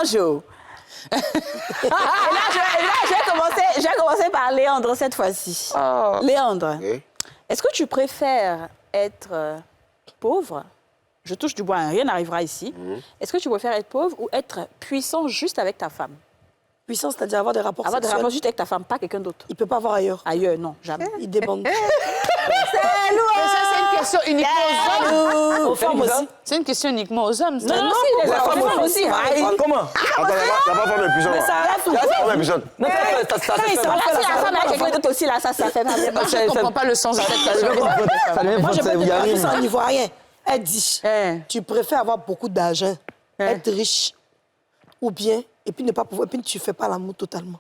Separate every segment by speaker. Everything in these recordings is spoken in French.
Speaker 1: mélange. Et là, je vais commencer par Léandre cette fois-ci.
Speaker 2: Oh.
Speaker 1: Léandre,
Speaker 3: Oui.
Speaker 1: est-ce que tu préfères être pauvre? Je touche du bois, hein, rien n'arrivera ici. Est-ce que tu préfères être pauvre ou être puissant juste avec ta femme?
Speaker 2: Puissance, c'est-à-dire avoir des rapports
Speaker 1: Avoir des
Speaker 2: sexuels.
Speaker 1: rapports juste avec ta femme, pas quelqu'un d'autre.
Speaker 2: Il peut pas avoir ailleurs.
Speaker 1: Ailleurs, non, jamais.
Speaker 2: Il débande.
Speaker 4: Mais ça, c'est une question uniquement aux hommes.
Speaker 2: Aux femmes aussi.
Speaker 4: C'est une question uniquement aux hommes.
Speaker 1: Non, non, si, les femmes aussi.
Speaker 5: Comment?
Speaker 3: Attends, il n'y a pas femme impuissante.
Speaker 2: Mais ça arrête tout.
Speaker 3: Il y a pas femme impuissante.
Speaker 5: Non, ça
Speaker 1: Voilà, si la femme a quelqu'un d'autre aussi, là, ça fait pas bien.
Speaker 4: Moi, je ne comprends pas le sens de cette question.
Speaker 2: Moi, je peux te dire ça en ivoirien. Elle dit,
Speaker 1: Hein.
Speaker 2: tu préfères avoir beaucoup d'argent, être riche, ou bien, et puis ne pas pouvoir, et puis tu fais pas l'amour totalement.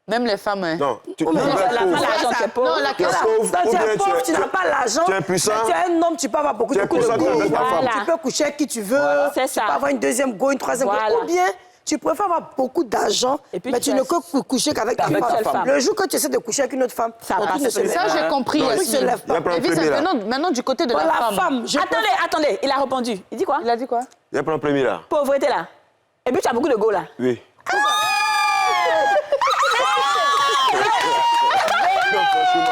Speaker 4: Même les femmes. Hein.
Speaker 3: Non, tu
Speaker 2: mais
Speaker 3: peux
Speaker 2: la
Speaker 3: être pauvre.
Speaker 1: L'argent, tu es pauvre.
Speaker 4: Non, la
Speaker 3: Tu es
Speaker 4: question.
Speaker 3: pauvre,
Speaker 2: Quand
Speaker 3: ou
Speaker 2: tu
Speaker 3: bien
Speaker 2: es pauvre, tu
Speaker 3: tu
Speaker 2: n'as pas l'argent.
Speaker 3: tu es puissant.
Speaker 2: Tu es un homme, tu peux avoir beaucoup
Speaker 3: Tu es
Speaker 2: de
Speaker 3: puissant, tu es avec ta femme.
Speaker 1: Voilà.
Speaker 2: Tu peux coucher avec qui tu veux.
Speaker 1: Voilà, c'est ça.
Speaker 2: Tu peux avoir une deuxième go, une troisième
Speaker 1: Voilà.
Speaker 2: go. Ou bien, tu préfères avoir beaucoup d'argent,
Speaker 1: Et puis
Speaker 2: mais
Speaker 1: tu
Speaker 2: tu ne
Speaker 1: as-
Speaker 2: peux coucher qu'avec ta
Speaker 1: Avec ta
Speaker 2: femme.
Speaker 1: femme.
Speaker 2: Le jour que tu essaies de coucher avec une autre femme,
Speaker 1: Ça
Speaker 2: ton
Speaker 1: passe.
Speaker 2: truc ne se lève
Speaker 4: Ça,
Speaker 2: pas.
Speaker 4: j'ai compris,
Speaker 2: Ton truc se
Speaker 4: Yasmine.
Speaker 2: lève
Speaker 3: Il y a
Speaker 2: pas.
Speaker 3: pas un
Speaker 4: Et puis,
Speaker 3: premier, là.
Speaker 4: maintenant, du côté de
Speaker 2: Pour
Speaker 4: la
Speaker 2: la
Speaker 4: femme.
Speaker 2: femme, je
Speaker 1: Attendez, il a répondu. Il dit quoi?
Speaker 4: Il a dit quoi?
Speaker 3: Il y a pas un premier, là.
Speaker 1: Pauvreté, là. Et puis, tu as beaucoup de go, là.
Speaker 3: Oui. Non, franchement.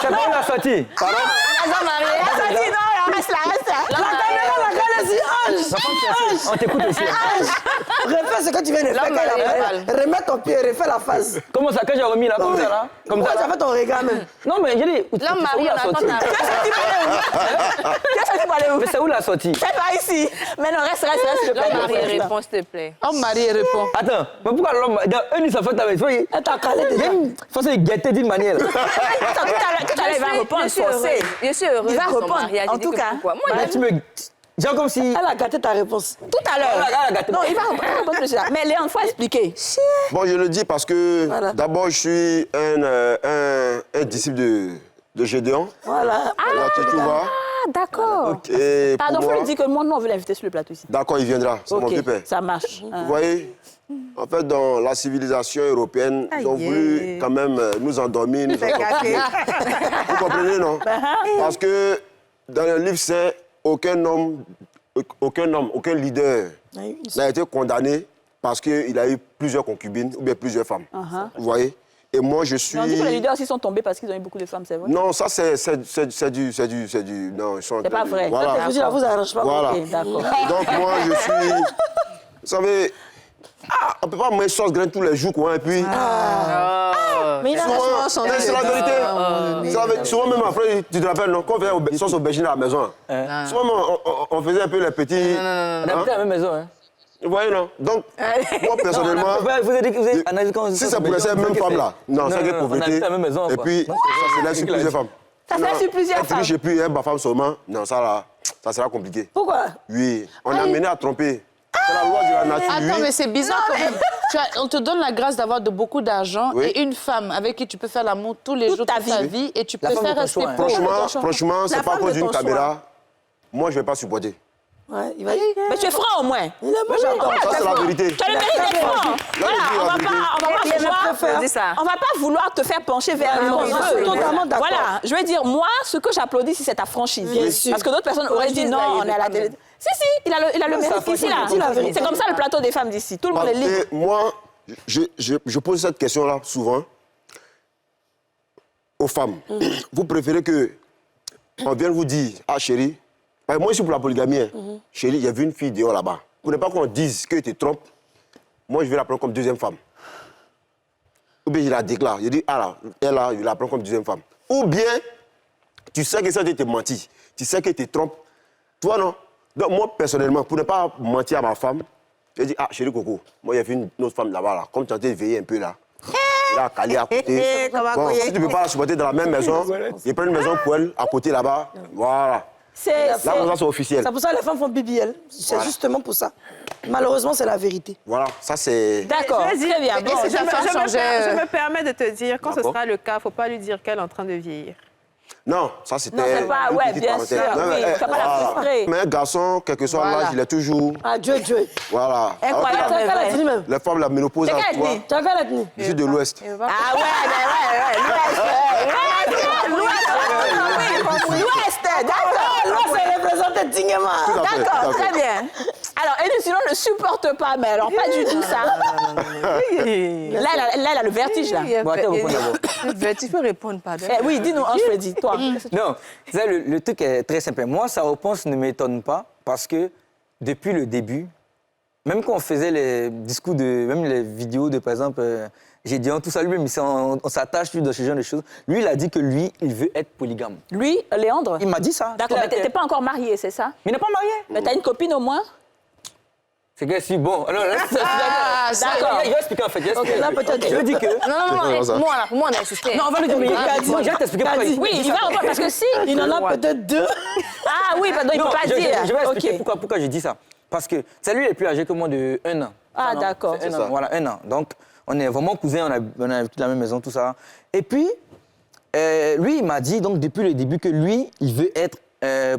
Speaker 5: C'est pas où la sortie.
Speaker 3: Pardon?
Speaker 1: Reste là.
Speaker 2: La caméra, la regarde ici. Ange,
Speaker 5: On t'écoute aussi.
Speaker 2: refais ce que tu viens de faire.
Speaker 4: L'homme
Speaker 2: quand il a
Speaker 4: marié,
Speaker 2: parlé. Remets ton pied, refais la face.
Speaker 5: Comment ça, quand j'ai remis là, comme ça, là? Comme
Speaker 2: Pourquoi
Speaker 5: ça,
Speaker 2: tu as
Speaker 5: là?
Speaker 2: fait ton regard même?
Speaker 5: Non, mais j'ai dit.
Speaker 4: L'homme marié, on attend ta
Speaker 1: Qu'est-ce que tu peux aller où?
Speaker 5: Mais c'est où la sortie?
Speaker 1: C'est pas ici. Mais non, reste, s'il te plaît.
Speaker 6: L'homme marié répond, s'il te plaît.
Speaker 4: Homme marié répond.
Speaker 5: Attends, mais pourquoi l'homme. Dans une, ça fait ta maison. Il
Speaker 2: Elle t'a calé
Speaker 5: y a
Speaker 2: déjà.
Speaker 5: une façon de guetter d'une manière.
Speaker 1: Tout à l'heure, il va répondre,
Speaker 6: Je suis heureuse.
Speaker 1: forcé.
Speaker 6: Je suis heureuse
Speaker 1: Il va
Speaker 6: de son
Speaker 1: répondre,
Speaker 6: mariage.
Speaker 1: en
Speaker 6: Je dis
Speaker 1: tout
Speaker 6: que
Speaker 1: cas.
Speaker 6: pourquoi. Moi,
Speaker 5: Là, tu me. Genre comme si.
Speaker 2: Elle a gâté ta réponse.
Speaker 1: Tout à l'heure.
Speaker 5: Elle a gâté.
Speaker 1: Non, il va répondre plus tard. Mais Léon, il faut expliquer.
Speaker 3: Bon, je le dis parce que
Speaker 2: Voilà.
Speaker 3: d'abord, je suis un disciple de Gédéon.
Speaker 2: Voilà.
Speaker 3: Tu vois.
Speaker 1: Ah, d'accord.
Speaker 3: Et pour
Speaker 1: Pardon, il faut
Speaker 3: moi-
Speaker 1: lui dire que moi, non, on veut l'inviter sur le plateau ici.
Speaker 3: D'accord, il viendra. C'est mon
Speaker 1: Ok,
Speaker 3: pépère.
Speaker 1: ça marche.
Speaker 3: Vous voyez, en fait, dans la civilisation européenne, ils ont voulu quand même nous endormir, nous endormir. Vous comprenez, non? Parce que dans le livre saint, aucun leader n'a été condamné parce qu'il a eu plusieurs concubines ou bien plusieurs femmes. Vous voyez? Et moi, je suis...
Speaker 1: Mais on dit que les leaders aussi sont tombés parce qu'ils ont eu beaucoup de femmes, c'est vrai?
Speaker 3: Non, ça, c'est du... Non, ils sont...
Speaker 1: C'est pas vrai.
Speaker 3: Voilà.
Speaker 2: Vous arrange pas.
Speaker 3: Voilà.
Speaker 1: Ok, d'accord.
Speaker 3: Donc, moi, je suis... Vous savez, on ne peut pas manger sauce graine tous les jours, quoi, et puis...
Speaker 2: Mais il a
Speaker 3: Souvent, mais c'est la vérité. Souvent, même après, tu te rappelles, non, quand on faisait sauce aubergine à la maison, souvent, on faisait un peu les petits...
Speaker 5: On habite à la même maison, hein.
Speaker 3: Vous voyez, non? Donc, moi, personnellement...
Speaker 5: Vous avez dit que vous avez analysé quand.
Speaker 3: Si ça pourrait être la même femme, là, non, c'est que
Speaker 5: on
Speaker 3: pauvreté.
Speaker 5: habite à la même maison.
Speaker 3: Et
Speaker 5: quoi.
Speaker 3: puis,
Speaker 5: Non,
Speaker 3: ça se laisse sur
Speaker 5: c'est
Speaker 3: plusieurs femmes.
Speaker 1: Ça se laisse sur plusieurs
Speaker 3: Être riche
Speaker 1: femmes.
Speaker 3: et puis ma femme seulement, non, ça, là, ça sera compliqué.
Speaker 2: Pourquoi?
Speaker 3: Oui, on est amené à tromper. C'est la loi de la nature,
Speaker 4: Attends,
Speaker 3: oui.
Speaker 4: mais c'est bizarre quand même. On te donne la grâce d'avoir de beaucoup d'argent
Speaker 3: Oui.
Speaker 4: et une femme avec qui tu peux faire l'amour tous les
Speaker 1: Toute
Speaker 4: jours
Speaker 1: ta
Speaker 4: de ta
Speaker 1: vie.
Speaker 4: vie et tu
Speaker 5: La femme
Speaker 4: préfères
Speaker 5: de ton
Speaker 4: rester
Speaker 5: choix, hein.
Speaker 4: pauvre.
Speaker 3: Franchement, c'est pas à
Speaker 2: femme
Speaker 3: cause
Speaker 2: de
Speaker 3: d'une
Speaker 2: ton
Speaker 3: caméra. Moi, je vais pas supporter.
Speaker 2: Ouais, il va.
Speaker 1: Mais tu es franc au moins.
Speaker 2: Il est j'adore.
Speaker 3: Ça, c'est la vérité.
Speaker 1: Tu as le mérite d'être franc. Voilà, on va pas
Speaker 6: Dis ça.
Speaker 1: on va pas vouloir te faire pencher vers
Speaker 2: Ah,
Speaker 1: le
Speaker 2: non, je suis totalement d'accord.
Speaker 1: Voilà, je veux dire, moi, ce que j'applaudis, c'est ta franchise.
Speaker 2: Bien sûr.
Speaker 1: Parce que d'autres personnes auraient dit non, on est à la télé. Si, il a le mérite ici, là.
Speaker 2: dis la vérité.
Speaker 1: C'est comme ça le plateau des femmes d'ici. Tout le monde est libre.
Speaker 3: Et moi, je pose cette question-là souvent aux femmes. Vous préférez que on vienne vous dire, ah chérie, moi je suis pour la polygamie, hein. Chérie, j'ai vu une fille dehors là-bas. Pour ne pas qu'on dise que tu te trompes, moi je vais la prendre comme deuxième femme. Ou bien je la déclare, je dis, ah là, elle là, je la prends comme deuxième femme. Ou bien, tu sais que ça te menti, tu sais que tu te trompes. Toi non. Donc moi personnellement, pour ne pas mentir à ma femme, je dis, ah chérie Coco, moi j'ai vu une autre femme là-bas, là. Comme tu es en train de veiller un peu là. Là, calée à côté. Bon, si tu ne peux pas la supporter dans la même maison, je prends une maison pour elle, à côté là-bas. Voilà. Là, comme ça, c'est officiel.
Speaker 2: C'est pour ça que les femmes font BBL. C'est justement pour ça. Malheureusement, c'est la vérité.
Speaker 3: Voilà, ça c'est...
Speaker 1: D'accord,
Speaker 6: Je veux dire,
Speaker 1: très bien.
Speaker 4: Et
Speaker 1: Bon,
Speaker 4: c'est
Speaker 6: je
Speaker 4: ta
Speaker 6: me-
Speaker 4: femme
Speaker 6: je me
Speaker 4: changeait,
Speaker 6: per- je me permets de te dire, quand ce
Speaker 3: D'accord.
Speaker 6: sera le cas, il ne faut pas lui dire qu'elle est en train de vieillir.
Speaker 3: Non, ça c'était...
Speaker 1: Non, c'est pas-
Speaker 3: une
Speaker 1: ouais,
Speaker 3: petite
Speaker 1: bien
Speaker 3: parenthèse.
Speaker 1: sûr,
Speaker 3: Non,
Speaker 1: oui,
Speaker 3: mais,
Speaker 1: faut pas la
Speaker 3: voilà.
Speaker 1: frustrer.
Speaker 3: Mais un garçon, quel que soit
Speaker 4: Voilà.
Speaker 3: l'âge, il est toujours...
Speaker 2: Ah, Dieu.
Speaker 3: Voilà.
Speaker 1: Incroyable.
Speaker 3: Alors,
Speaker 2: Tu as quelle ethnie même?
Speaker 3: les femmes, la ménopause,
Speaker 1: C'est
Speaker 3: à
Speaker 1: quelle
Speaker 3: toi,
Speaker 1: ethnie?
Speaker 2: Tu as quelle ethnie?
Speaker 3: je suis de l'Ouest.
Speaker 1: Ah ouais, l'Ouest. L'Ouest. Esther, d'accord.
Speaker 2: Là, c'est représenté dignement.
Speaker 3: Tout à fait, tout
Speaker 1: D'accord,
Speaker 3: à fait.
Speaker 1: très bien. Alors, elle sinon ne supporte pas, mais alors pas du tout ça. Là, elle a le vertige, là.
Speaker 5: Bon, attends, répondre d'abord.
Speaker 6: Tu peux répondre, pardon.
Speaker 1: Oui, dis-nous, Ange Freddy, toi.
Speaker 5: Non, ça, le truc est très simple. Moi, sa réponse ne m'étonne pas parce que depuis le début, même quand on faisait les discours, même les vidéos de, par exemple, Gédéon, tout ça, lui-même, on s'attache plus dans ce genre de choses. Lui, il a dit que lui, il veut être polygame.
Speaker 1: Lui, Léandre.
Speaker 5: Il m'a dit ça.
Speaker 1: D'accord, mais t'es pas encore marié, c'est ça?
Speaker 5: Mais il n'est pas marié.
Speaker 1: Mais t'as une copine au moins?
Speaker 5: C'est que si, bon. Alors, là,
Speaker 1: d'accord.
Speaker 5: Il va expliquer en fait.
Speaker 2: là, peut-être.
Speaker 5: Je veux dire que.
Speaker 6: Non, pour moi, on a insisté.
Speaker 5: Non, on va lui dire, mais moi, je vais t'expliquer pourquoi.
Speaker 1: Oui, il va encore, parce que si.
Speaker 2: Il en a peut-être 2.
Speaker 1: Ah oui, pardon, il ne peut pas dire.
Speaker 5: Je vais expliquer
Speaker 1: Ok.
Speaker 5: pourquoi je dis ça. Parce que c'est lui, il est plus âgé que moi de 1 an.
Speaker 1: Ah,
Speaker 5: Non,
Speaker 1: d'accord.
Speaker 5: c'est un
Speaker 3: C'est
Speaker 5: an,
Speaker 3: ça.
Speaker 5: voilà, 1 an. Donc, on est vraiment cousins, on a toute la même maison, tout ça. Et puis, lui, il m'a dit, donc, depuis le début, que lui, il veut être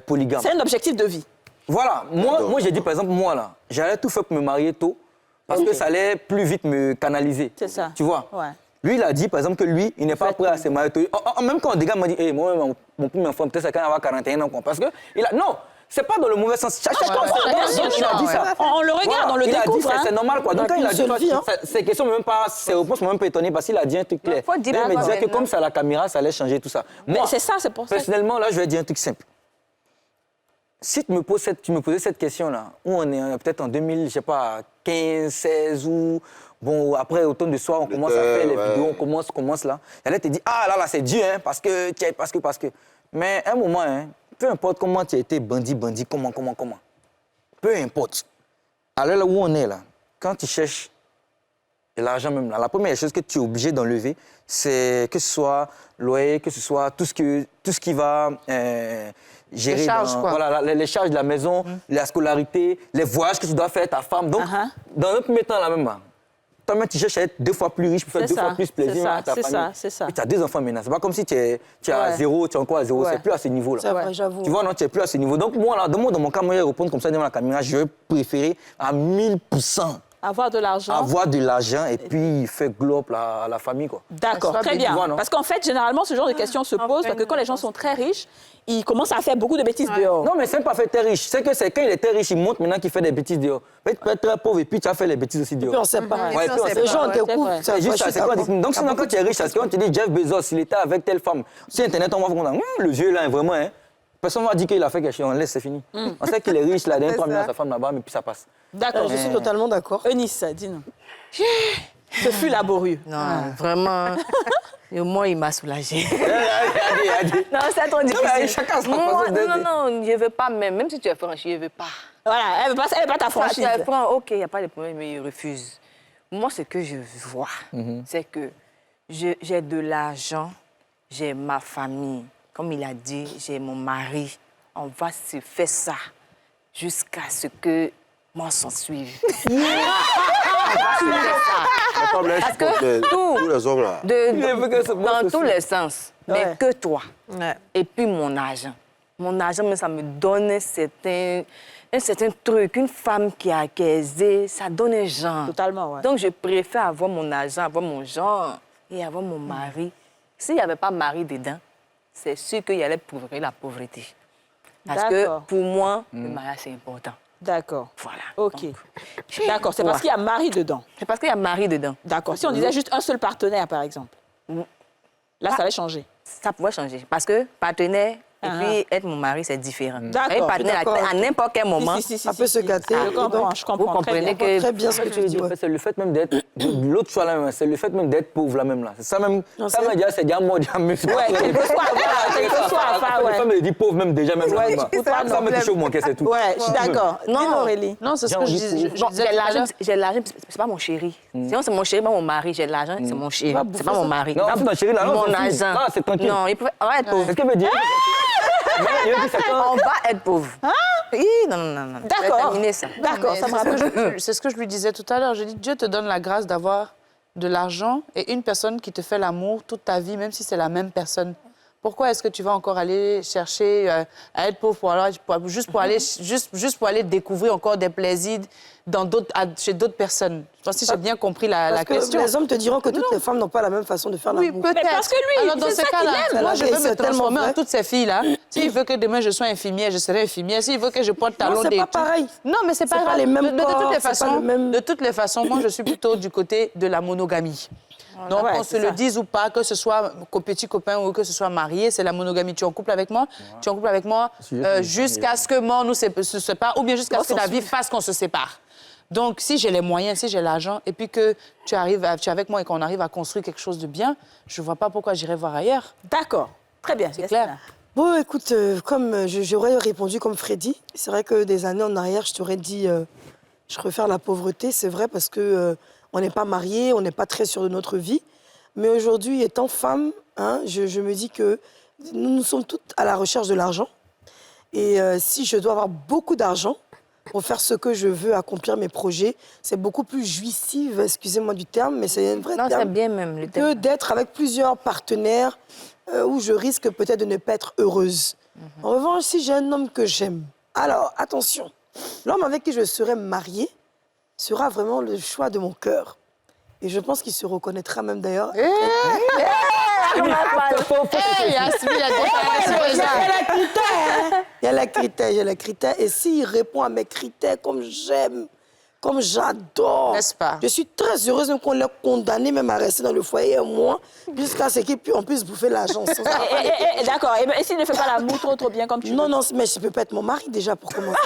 Speaker 5: polygame.
Speaker 1: C'est un objectif de vie.
Speaker 5: Voilà, moi j'ai dit, par exemple, moi, là, j'allais tout faire pour me marier tôt, parce que ça allait plus vite me canaliser.
Speaker 1: C'est ça.
Speaker 5: Tu vois?
Speaker 1: Ouais.
Speaker 5: Lui, il a dit, par exemple, que lui, il n'est pas prêt à se marier tôt. Même quand des gars m'ont dit, hey, moi, mon premier enfant, peut-être c'est quand il va avoir 41 ans, quoi. Parce que, non, c'est pas dans le mauvais sens. Chaque fois,
Speaker 1: bien sûr,
Speaker 5: il a dit ça.
Speaker 1: On le regarde, on le
Speaker 5: il a dit,
Speaker 1: découvre.
Speaker 5: c'est normal, quoi. Donc, quand il a dit,
Speaker 2: seule vie, hein.
Speaker 5: ces questions, même pas, ses réponses m'ont même pas étonné, parce qu'il a dit un truc clair.
Speaker 6: faut dire
Speaker 5: Là, il me
Speaker 6: d'accord,
Speaker 5: disait que
Speaker 6: ouais,
Speaker 5: comme
Speaker 6: non.
Speaker 5: c'est à la caméra, ça allait changer tout ça.
Speaker 1: Mais
Speaker 5: Moi,
Speaker 1: c'est ça, c'est pour ça.
Speaker 5: personnellement, là, je vais dire un truc simple. Si tu me posais cette question-là, où on est peut-être en 2000, je sais pas, 15, 16, ou bon, après automne de soir, on commence à faire les vidéos, on commence là. Elle te dit, ah là, c'est Dieu, hein, parce que. Mais à un moment, hein, peu importe comment tu as été bandit, comment. Peu importe. À l'heure où on est là, quand tu cherches l'argent même là, la première chose que tu es obligé d'enlever, c'est que ce soit loyer, que ce soit tout ce qui va gérer
Speaker 4: Les charges, quoi.
Speaker 5: voilà, les charges de la maison, la scolarité, les voyages que tu dois faire, ta femme. Donc, dans un premier temps, là même, toi-même, tu cherches à être 2 fois plus riche pour faire
Speaker 1: C'est
Speaker 5: 2 fois
Speaker 1: ça,
Speaker 5: plus plaisir
Speaker 1: c'est ça,
Speaker 5: à ta
Speaker 1: c'est
Speaker 5: famille.
Speaker 1: ça, c'est ça.
Speaker 5: Et tu as 2 enfants maintenant. C'est pas comme si tu es à
Speaker 1: Ouais.
Speaker 5: 0, tu es encore à 0.
Speaker 1: Ouais.
Speaker 5: C'est plus à ce niveau-là.
Speaker 2: C'est vrai, j'avoue.
Speaker 5: Tu vois, non, tu n'es plus à ce niveau. Donc, moi, là, dans mon cas, moi, je vais répondre comme ça devant la caméra. Je vais préférer à 1000%
Speaker 1: Avoir de l'argent.
Speaker 5: avoir de l'argent et puis faire globe à la famille, quoi.
Speaker 1: D'accord,
Speaker 4: Ça
Speaker 1: très
Speaker 4: va
Speaker 1: bien.
Speaker 5: tu vois, non?
Speaker 1: Parce qu'en fait, généralement, ce genre de questions se posent parce que quand les gens sont très riches, ils commencent à faire beaucoup de bêtises dehors.
Speaker 5: Non, mais c'est pas fait très riche. C'est que c'est quand il est très riche, il montre maintenant qu'il fait des bêtises dehors. Tu peux être très pauvre et puis tu as fait les bêtises aussi
Speaker 2: Puis on
Speaker 5: dehors.
Speaker 2: sait pas.
Speaker 5: Ouais, puis on sait
Speaker 2: Les
Speaker 5: pas.
Speaker 2: gens
Speaker 1: ouais,
Speaker 2: te
Speaker 1: c'est
Speaker 2: coupent.
Speaker 1: vrai.
Speaker 2: ça,
Speaker 5: C'est juste
Speaker 2: je
Speaker 5: ça,
Speaker 2: suis
Speaker 5: c'est quoi?
Speaker 2: d'accord.
Speaker 5: Donc, sinon, quand tu es riche, parce qu'on te dit Jeff Bezos, il était avec telle femme. Sur Internet, on va voir le vieux là, vraiment, hein. Personne ne va dire qu'il a fait quelque chose, on laisse, c'est fini. On sait qu'il est riche, là, d'un 3 millions à sa femme là-bas, mais puis ça passe.
Speaker 1: D'accord.
Speaker 2: Je suis totalement d'accord.
Speaker 1: Eunice, dis-nous. Ce fut laborieux.
Speaker 6: Non, vraiment. Et moi, il m'a soulagée.
Speaker 5: Allez.
Speaker 6: Non, c'est trop difficile.
Speaker 5: mais chacun sa
Speaker 6: Moi,
Speaker 5: façon de-
Speaker 6: non, je ne veux pas même. Même si tu es franchi, je ne veux pas.
Speaker 1: Voilà, elle veut pas ta
Speaker 6: Ça,
Speaker 1: franchise.
Speaker 6: tu es franc, ok, il n'y a pas de problème, mais il refuse. Moi, ce que je vois, c'est que j'ai de l'argent, j'ai ma famille. Comme il a dit, j'ai mon mari. On va se faire ça jusqu'à ce que moi s'en suive. On va se faire ça.
Speaker 3: La femme, là,
Speaker 6: Parce
Speaker 3: je pense
Speaker 6: que
Speaker 3: tous les hommes, là.
Speaker 6: Dans tous les sens, mais
Speaker 1: Ouais.
Speaker 6: que toi.
Speaker 1: Ouais.
Speaker 6: Et puis mon argent. Mon argent, mais ça me donne un certain truc. Une femme qui est aisée, ça donne un genre.
Speaker 1: Totalement, ouais.
Speaker 6: Donc, je préfère avoir mon argent, avoir mon genre et avoir mon mari. S'il n'y avait pas mari dedans, c'est sûr qu'il allait prouver la pauvreté. Parce que
Speaker 1: D'accord.
Speaker 6: pour moi, le mariage, c'est important.
Speaker 1: D'accord.
Speaker 6: Voilà.
Speaker 1: Ok.
Speaker 6: Donc,
Speaker 1: D'accord, c'est parce
Speaker 6: Ouais.
Speaker 1: qu'il y a mari dedans.
Speaker 6: c'est parce qu'il y a mari dedans.
Speaker 1: D'accord. Si on disait juste un seul partenaire, par exemple, là, ça allait changer.
Speaker 6: Ça pourrait changer. Parce que partenaire et
Speaker 1: Ah.
Speaker 6: puis être mon mari, c'est différent.
Speaker 1: D'accord,
Speaker 6: Un partenaire,
Speaker 2: d'accord.
Speaker 6: à n'importe quel moment,
Speaker 2: Ça peut se gâter.
Speaker 1: Je comprends, je comprends.
Speaker 6: vous comprenez
Speaker 1: très bien.
Speaker 6: que...
Speaker 2: Très bien ce que tu dis. ouais.
Speaker 5: C'est le fait même d'être. L'autre choix là même, c'est le fait même d'être pauvre là même là. C'est ça même.
Speaker 2: Non,
Speaker 5: Ça
Speaker 2: c'est-
Speaker 5: même déjà, c'est déjà mort déjà. Mais c'est
Speaker 1: Ouais,
Speaker 5: pas-
Speaker 1: quel que soit, voilà, quel que soit, enfin, ouais.
Speaker 5: La femme me dit pauvre même déjà même là.
Speaker 1: Ouais,
Speaker 5: même.
Speaker 1: pour toi,
Speaker 5: Ça me
Speaker 1: non.
Speaker 5: touche au manquer, c'est tout.
Speaker 1: Ouais, je suis d'accord.
Speaker 6: Non.
Speaker 1: Dis-nous, Aurélie.
Speaker 4: Non, c'est ce
Speaker 5: Genre,
Speaker 4: que je
Speaker 5: on
Speaker 4: disais.
Speaker 5: dit
Speaker 4: Je
Speaker 6: Bon,
Speaker 4: disais
Speaker 6: j'ai
Speaker 4: tout à
Speaker 6: l'argent,
Speaker 4: l'heure.
Speaker 6: j'ai l'argent, c'est pas mon chéri. Sinon, c'est mon chéri, pas mon mari. J'ai l'argent, c'est mon chéri. C'est pas mon mari.
Speaker 5: Non, c'est ton chéri là. non,
Speaker 6: Mon
Speaker 5: c'est fini.
Speaker 6: argent.
Speaker 5: Ah, c'est tranquille.
Speaker 6: Non, il peut... On va être pauvre.
Speaker 5: C'est ce que veut dire. Non, il veut dire, c'est quand-
Speaker 6: On va être pauvre. Oui, non. Je vais
Speaker 1: D'accord.
Speaker 6: terminer ça.
Speaker 1: D'accord, ça me rappelle.
Speaker 4: C'est ce que je lui disais tout à l'heure. Je dis, Dieu te donne la grâce d'avoir de l'argent et une personne qui te fait l'amour toute ta vie, même si c'est la même personne. Pourquoi est-ce que tu vas encore aller chercher à être pauvre juste pour aller découvrir encore des plaisirs chez d'autres personnes? Je pense que j'ai bien compris la question.
Speaker 2: Que les hommes te diront que toutes les femmes n'ont pas la même façon de faire l'amour.
Speaker 4: Oui, peut-être.
Speaker 1: Mais parce que lui,
Speaker 4: alors, dans
Speaker 1: c'est
Speaker 4: ce
Speaker 1: ça qu'il
Speaker 4: cas-là,
Speaker 1: aime.
Speaker 4: moi, je veux me
Speaker 2: C'est tellement
Speaker 4: transformer en
Speaker 2: vrai.
Speaker 4: toutes ces filles-là. S'il veut que demain je sois infirmière, je serai infirmière. S'il veut que je porte talons
Speaker 2: c'est pas pareil.
Speaker 4: Non, mais c'est pas
Speaker 2: C'est pas
Speaker 4: grave.
Speaker 2: les mêmes corps,
Speaker 4: de
Speaker 2: c'est pas le même-
Speaker 4: toutes les façons, moi, je suis plutôt du côté de la monogamie. Donc,
Speaker 1: Ouais,
Speaker 4: qu'on se
Speaker 1: c'est
Speaker 4: le
Speaker 1: ça.
Speaker 4: dise ou pas, que ce soit petit copain ou que ce soit marié, c'est la monogamie. Tu es en couple avec moi, tu es en couple avec moi jusqu'à ce que mort nous se sépare ou bien jusqu'à ce que la vie fasse qu'on se sépare. Donc, si j'ai les moyens, si j'ai l'argent, et puis que tu es avec moi et qu'on arrive à construire quelque chose de bien, je ne vois pas pourquoi j'irais voir ailleurs.
Speaker 1: D'accord. Très bien.
Speaker 4: C'est clair.
Speaker 2: Bon, écoute, comme j'aurais répondu comme Freddy, c'est vrai que des années en arrière, je t'aurais dit, je préfère la pauvreté, c'est vrai, parce que on n'est pas mariés, on n'est pas très sûr de notre vie. Mais aujourd'hui, étant femme, hein, je me dis que nous sommes toutes à la recherche de l'argent. Et si je dois avoir beaucoup d'argent pour faire ce que je veux, accomplir mes projets, c'est beaucoup plus jouissif, excusez-moi du terme, mais c'est un vrai
Speaker 6: Non,
Speaker 2: terme,
Speaker 6: c'est bien même le
Speaker 2: que
Speaker 6: thème.
Speaker 2: d'être avec plusieurs partenaires où je risque peut-être de ne pas être heureuse. En revanche, si j'ai un homme que j'aime, alors attention, l'homme avec qui je serai mariée sera vraiment le choix de mon cœur. Et je pense qu'il se reconnaîtra même d'ailleurs.
Speaker 4: Hey, Yasmine,
Speaker 2: Il y a les critères. Et s'il répond à mes critères comme j'aime, comme j'adore,
Speaker 4: N'est-ce pas?
Speaker 2: je suis très heureuse même qu'on l'ait condamné même à rester dans le foyer et moi, jusqu'à ce qu'il puisse bouffer l'argent. sans avoir fait
Speaker 1: D'accord. Et s'il ne fait pas l'amour trop bien comme tu
Speaker 2: Non,
Speaker 1: veux?
Speaker 2: non, mais je peux pas être mon mari déjà pour commencer.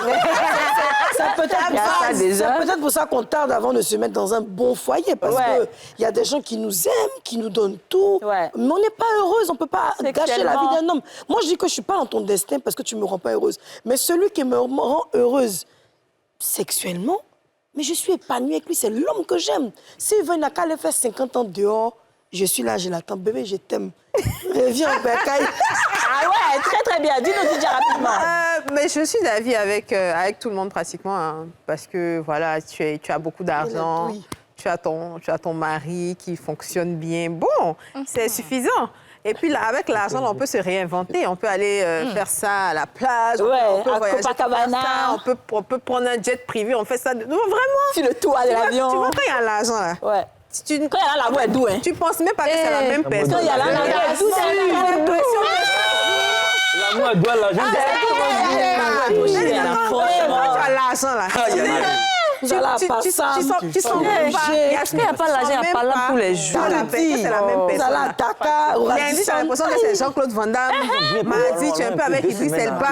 Speaker 2: ça peut être
Speaker 1: Il y a ça déjà.
Speaker 2: c'est peut-être pour ça qu'on tarde avant de se mettre dans un bon foyer. Parce
Speaker 1: Ouais.
Speaker 2: qu'il y a des gens qui nous aiment, qui nous donnent tout.
Speaker 1: Ouais.
Speaker 2: Mais on n'est pas heureuse, on peut pas gâcher la vie
Speaker 1: Sexuellement.
Speaker 2: d'un homme. Moi, je dis que je suis pas dans ton destin parce que tu me rends pas heureuse. Mais celui qui me rend heureuse sexuellement, mais je suis épanouie avec lui, c'est l'homme que j'aime. S'il veut, il n'a qu'à aller faire 50 ans dehors. Je suis là, je l'attends. Bébé, je t'aime. Reviens, Bercaille.
Speaker 1: Ah ouais, très très bien. Dis-nous déjà rapidement.
Speaker 7: Mais je suis d'avis avec tout le monde pratiquement, hein, parce que voilà, tu as beaucoup d'argent,
Speaker 2: Oui.
Speaker 7: tu as ton mari qui fonctionne bien. Bon, c'est suffisant. Et puis là, avec l'argent, on peut se réinventer. On peut aller faire ça à la plage,
Speaker 1: Ouais,
Speaker 7: on peut
Speaker 1: à
Speaker 7: voyager pour faire
Speaker 1: Copacabana.
Speaker 7: ça, on peut prendre un jet privé, on fait ça. Non, vraiment.
Speaker 1: Sur le toit de l'avion.
Speaker 7: Tu vois quand il y a l'argent là.
Speaker 1: Ouais.
Speaker 7: Tu,
Speaker 1: Quand il y a l'amour est doux, hein.
Speaker 7: tu penses même pas que c'est la même personne.
Speaker 1: Quand il y a l'amour est doux, c'est l'impression
Speaker 5: L'amour doit l'argent.
Speaker 1: que
Speaker 7: Tu as l'argent là.
Speaker 2: Vous allez à Passam,
Speaker 7: Tu sens même pas.
Speaker 6: Est-ce qu'il n'y a pas l'argent, il n'y a pas là tous les jours?
Speaker 7: Tu as c'est la même
Speaker 2: vous allez à
Speaker 7: personne.
Speaker 2: Dakar, au
Speaker 7: Lundi, j'ai
Speaker 2: Radisson.
Speaker 7: l'impression que c'est Jean-Claude Van Damme. Mardi, tu es un peu avec Idriss Elba.